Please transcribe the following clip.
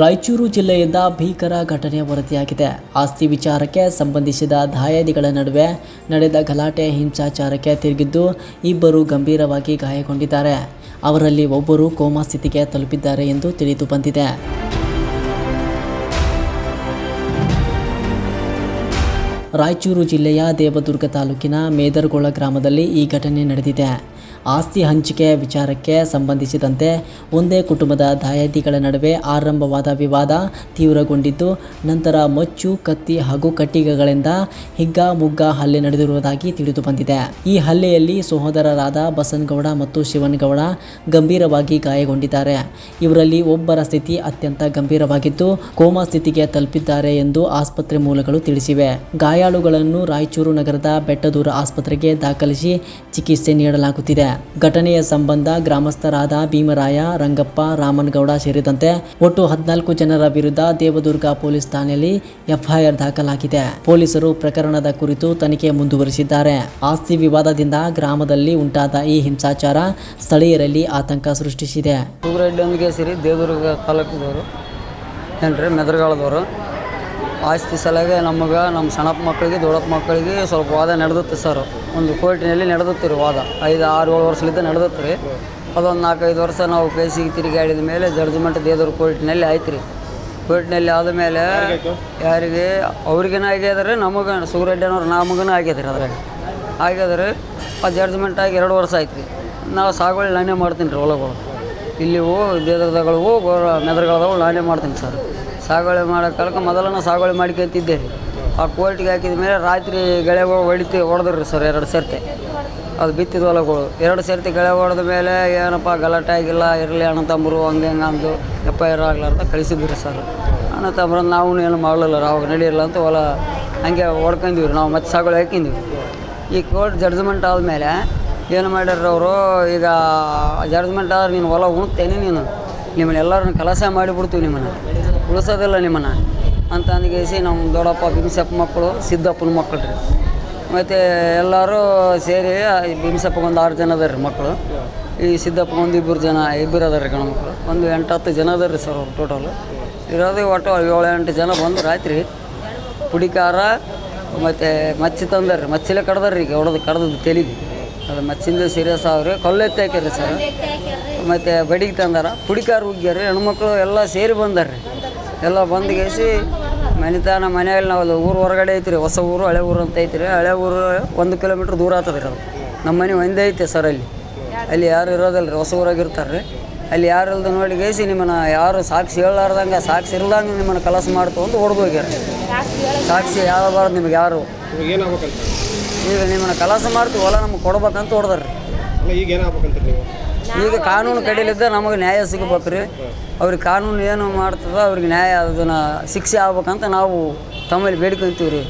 ರಾಯಚೂರು ಜಿಲ್ಲೆಯಿಂದ ಭೀಕರ ಘಟನೆ ವರದಿಯಾಗಿದೆ. ಆಸ್ತಿ ವಿಚಾರಕ್ಕೆ ಸಂಬಂಧಿಸಿದ ದಾಯಾದಿಗಳ ನಡುವೆ ನಡೆದ ಗಲಾಟೆ ಹಿಂಸಾಚಾರಕ್ಕೆ ತಿರುಗಿದ್ದು ಇಬ್ಬರು ಗಂಭೀರವಾಗಿ ಗಾಯಗೊಂಡಿದ್ದಾರೆ. ಅವರಲ್ಲಿ ಒಬ್ಬರು ಕೋಮಾ ಸ್ಥಿತಿಗೆ ತಲುಪಿದ್ದಾರೆ ಎಂದು ತಿಳಿದು ಬಂದಿದೆ. ರಾಯಚೂರು ಜಿಲ್ಲೆಯ ದೇವದುರ್ಗ ತಾಲೂಕಿನ ಮೇದರಗೊಳ ಗ್ರಾಮದಲ್ಲಿ ಈ ಘಟನೆ ನಡೆದಿದೆ. ಆಸ್ತಿ ಹಂಚಿಕೆ ವಿಚಾರಕ್ಕೆ ಸಂಬಂಧಿಸಿದಂತೆ ಒಂದೇ ಕುಟುಂಬದ ದಾಯಾದಿಗಳ ನಡುವೆ ಆರಂಭವಾದ ವಿವಾದ ತೀವ್ರಗೊಂಡಿದ್ದು, ನಂತರ ಮಚ್ಚು, ಕತ್ತಿ ಹಾಗೂ ಕಟ್ಟಿಗೆಗಳಿಂದ ಹಿಗ್ಗಾಮುಗ್ಗಾ ಹಲ್ಲೆ ನಡೆದಿರುವುದಾಗಿ ತಿಳಿದು ಬಂದಿದೆ. ಈ ಹಲ್ಲೆಯಲ್ಲಿ ಸಹೋದರರಾದ ಬಸನಗೌಡ ಮತ್ತು ಶಿವನಗೌಡ ಗಂಭೀರವಾಗಿ ಗಾಯಗೊಂಡಿದ್ದಾರೆ. ಇವರಲ್ಲಿ ಒಬ್ಬರ ಸ್ಥಿತಿ ಅತ್ಯಂತ ಗಂಭೀರವಾಗಿದ್ದು, ಕೋಮಾ ಸ್ಥಿತಿಗೆ ತಲುಪಿದ್ದಾರೆ ಎಂದು ಆಸ್ಪತ್ರೆ ಮೂಲಗಳು ತಿಳಿಸಿವೆ. ಗಾಯಾಳುಗಳನ್ನು ರಾಯಚೂರು ನಗರದ ಬೆಟ್ಟದೂರ ಆಸ್ಪತ್ರೆಗೆ ದಾಖಲಿಸಿ ಚಿಕಿತ್ಸೆ ನೀಡಲಾಗುತ್ತಿದೆ. ಘಟನೆಯ ಸಂಬಂಧ ಗ್ರಾಮಸ್ಥರಾದ ಭೀಮರಾಯ, ರಂಗಪ್ಪ, ರಾಮನಗೌಡ ಸೇರಿದಂತೆ ಒಟ್ಟು 14 ಜನರ ವಿರುದ್ಧ ದೇವದುರ್ಗ ಪೊಲೀಸ್ ಠಾಣೆಯಲ್ಲಿ ಎಫ್ಐಆರ್ ದಾಖಲಾಗಿದೆ. ಪೊಲೀಸರು ಪ್ರಕರಣದ ಕುರಿತು ತನಿಖೆ ಮುಂದುವರಿಸಿದ್ದಾರೆ. ಆಸ್ತಿ ವಿವಾದದಿಂದ ಗ್ರಾಮದಲ್ಲಿ ಉಂಟಾದ ಈ ಹಿಂಸಾಚಾರ ಸ್ಥಳೀಯರಲ್ಲಿ ಆತಂಕ ಸೃಷ್ಟಿಸಿದೆ. ದೇವದುರ್ಗ ತಾಲೂಕಿದವರು ಏನ್ರಿ ಮೆದರಗಾಳದವರು ಆಸ್ತಿ ಸಲಹೆ ನಮಗೆ ನಮ್ಮ ಸಣ್ಣಪ್ಪ ಮಕ್ಕಳಿಗೆ ದೊಡ್ಡಪ್ಪ ಮಕ್ಕಳಿಗೆ ಸ್ವಲ್ಪ ವಾದ ನಡೆದತ್ತೆ ಸರ್. ಒಂದು ಕೋರ್ಟಿನಲ್ಲಿ ನಡೆದತ್ತೆ ರೀ ವಾದ. 5-6-7 ವರ್ಷಲಿಂದ ನಡೆದತ್ತೆ ರೀ. ಅದೊಂದು 4-5 ವರ್ಷ ನಾವು ಕೇಸಿಗೆ ತಿರುಗಾಡಿದ ಮೇಲೆ ಜಡ್ಜ್ಮೆಂಟ್ ದೇವದುರ್ಗ ಕೋರ್ಟಿನಲ್ಲಿ ಆಯ್ತು ರೀ. ಕೋರ್ಟಿನಲ್ಲಿ ಆದ ಮೇಲೆ ಯಾರಿಗೆ ಅವ್ರಿಗೇನು ಆಗ್ಯದ ನಮಗೆ ಸುಗರೆಡ್ಡಿನವ್ರು ನಮಗೂ ಆಗ್ಯದ ರೀ. ಅದ್ರಾಗ ಆಗ್ಯದ ರೀ. ಆ ಜಡ್ಜ್ಮೆಂಟ್ ಆಗಿ 2 ವರ್ಷ ಆಯ್ತು ರೀ. ನಾವು ಸಾಗುವಳಿ ನಾನೇ ಮಾಡ್ತೀನಿ ರೀ. ಹೊಲಗಳು ಇಲ್ಲಿವು ದೇವದುರ್ಗದಗಳಿವು ಮೆದರಗಳದವು ನಾನೇ ಮಾಡ್ತೀನಿ ಸರ್. ಸಾಗುವಳಿ ಮಾಡೋ ಕಾಲಕ್ಕೆ ಮೊದಲನ್ನು ಸಾಗುವಳಿ ಮಾಡ್ಕೊಂತಿದ್ದೆ ರೀ. ಆ ಕೋರ್ಟಿಗೆ ಹಾಕಿದ ಮೇಲೆ ರಾತ್ರಿ ಗೆಳೆಗಳು ಹೊಡೆದ್ರಿ ರೀ ಸರ್. 2 ಸರ್ತಿ ಅದು ಬಿತ್ತಿದ ಹೊಲಗಳು 2 ಸರ್ತಿ ಗೆಳೆ ಹೊಡೆದ ಮೇಲೆ ಏನಪ್ಪ ಗಲಾಟೆ ಆಗಿಲ್ಲ, ಇರಲಿ ಅಣ್ಣ ತಮ್ಮರು ಹಂಗೆ ಅಂದು ಎಫ್ಐಆರ್ ಆಗ್ಲಾರ್ದ ಕಳಿಸಿದ್ವಿ ಸರ್. ಅಣ್ಣ ತಮ್ಮರು ನಾವು ಏನು ಮಾಡಲಿಲ್ಲ ರೀ. ಅವಾಗ ನಡೆಯಿಲ್ಲ ಅಂತ ಹೊಲ ಹಂಗೆ ಹೊಡ್ಕೊಂಡ್ವಿ ರೀ. ನಾವು ಮತ್ತೆ ಸಾಗುವಳಿ ಹಾಕಿದ್ವಿ. ಈ ಕೋರ್ಟ್ ಜಡ್ಜ್ಮೆಂಟ್ ಆದಮೇಲೆ ಏನು ಮಾಡ್ಯಾರ ಅವರು, ಈಗ ಜಡ್ಜ್ಮೆಂಟ್ ಆದ್ರೆ ನೀನು ಹೊಲ ಉಣ್ತೇನೆ, ನಿಮ್ಮನ್ನ ಎಲ್ಲರನ್ನ ಕಲಸ ಮಾಡಿಬಿಡ್ತೀವಿ, ನಿಮ್ಮನ್ನು ಉಳಿಸೋದಿಲ್ಲ ನಿಮ್ಮನ್ನು ಅಂತ ಅಂದ್ಗೇಸಿ ನಮ್ಮ ದೊಡ್ಡಪ್ಪ ಭೀಮಸಪ್ಪ ಮಕ್ಕಳು, ಸಿದ್ದಪ್ಪನ ಮಕ್ಕಳು ರೀ. ಮತ್ತು ಎಲ್ಲರೂ ಸೇರಿ ಭೀಮಸಪ್ಪಗೆ ಒಂದು 6 ಜನ ಅದಾರ ರೀ ಮಕ್ಕಳು. ಈ ಸಿದ್ದಪ್ಪಗೊಂದು 2 ಅದಾರ ರೀ ಗಂಡು ಮಕ್ಕಳು. ಒಂದು 8-10 ಜನ ಅದಾರ ರೀ ಸರ್. ಅವ್ರು ಟೋಟಲ್ ಇರೋದು ಒಟ್ಟು 7-8 ಜನ ಬಂದು ರಾತ್ರಿ ಪುಡಿಕಾರ ಮತ್ತು ಮಚ್ಚಿ ತಂದಾರ ರೀ. ಮಚ್ಚಿಲೇ ಕಡ್ದಾರ ರೀ. ಈಗ ಕಡ್ದದ್ದು ತೆಲಿಗೆ ಅದು ಮಚ್ಚಿಂದ ಸೀರಿಯಸ್ ಅವ್ರಿ. ಕೊಲ್ಲೆತ್ತಿ ಹಾಕ್ಯಾರ ರೀ ಸರ್. ಮತ್ತು ಬಡಿಗೆ ತಂದಾರ, ಪುಡಿಕಾರ ಉಗ್ಗ್ಯಾರ ರೀ. ಹೆಣ್ಮಕ್ಳು ಎಲ್ಲ ಸೇರಿ ಬಂದಾರ ರೀ. ಎಲ್ಲ ಬಂದ್ಗೇಸಿ ಮನೆತನ ಮನೆಯಲ್ಲಿ ನಾವು ಊರು ಹೊರಗಡೆ ಐತಿ ರೀ. ಹೊಸ ಊರು ಹಳೆ ಊರು ಅಂತ ಐತಿ ರೀ. ಹಳೆ ಊರು 1 ಕಿಲೋಮೀಟ್ರ್ ದೂರ ಆಗ್ತದೆ ರೀ. ಅದು ನಮ್ಮ ಮನೆ ಒಂದೇ ಐತೆ ಸರ್. ಅಲ್ಲಿ ಯಾರು ಇರೋದಿಲ್ಲ ರೀ. ಹೊಸ ಊರಾಗಿರ್ತಾರೆ ರೀ. ಅಲ್ಲಿ ಯಾರು ಇಲ್ದು ನೋಡಿಗೇಸಿ ನಿಮ್ಮನ್ನು ಯಾರು ಸಾಕ್ಷಿ ಹೇಳಾರ್ದಂಗೆ, ಸಾಕ್ಷಿ ಇರ್ದಂಗೆ ನಿಮ್ಮನ್ನು ಕಲಸ ಮಾಡ್ತು ಅಂತ ಹೊಡೆದು ಹೋಗ್ಯಾರ. ಸಾಕ್ಷಿ ಯಾವಬಾರ್ದು ನಿಮ್ಗೆ ಯಾರು. ಈಗ ನಿಮ್ಮನ್ನು ಕಲಸ ಮಾಡ್ತೀವಿ, ಹೊಲ ನಮ್ಗೆ ಕೊಡ್ಬೇಕಂತ ಹೊಡೆದಾರ ರೀ. ಈಗ ಕಾನೂನು ಕಡೆಯಲ್ಲಿದ್ದ ನಮಗೆ ನ್ಯಾಯ ಸಿಗಬೇಕು ರೀ. ಅವ್ರಿಗೆ ಕಾನೂನು ಏನು ಮಾಡ್ತದೆ ಅವ್ರಿಗೆ ನ್ಯಾಯ ಅದನ್ನು ಶಿಕ್ಷೆ ಆಗ್ಬೇಕಂತ ನಾವು ತಮ್ಮಲ್ಲಿ ಬೇಡ್ಕೊಂತೀವಿ ರೀ.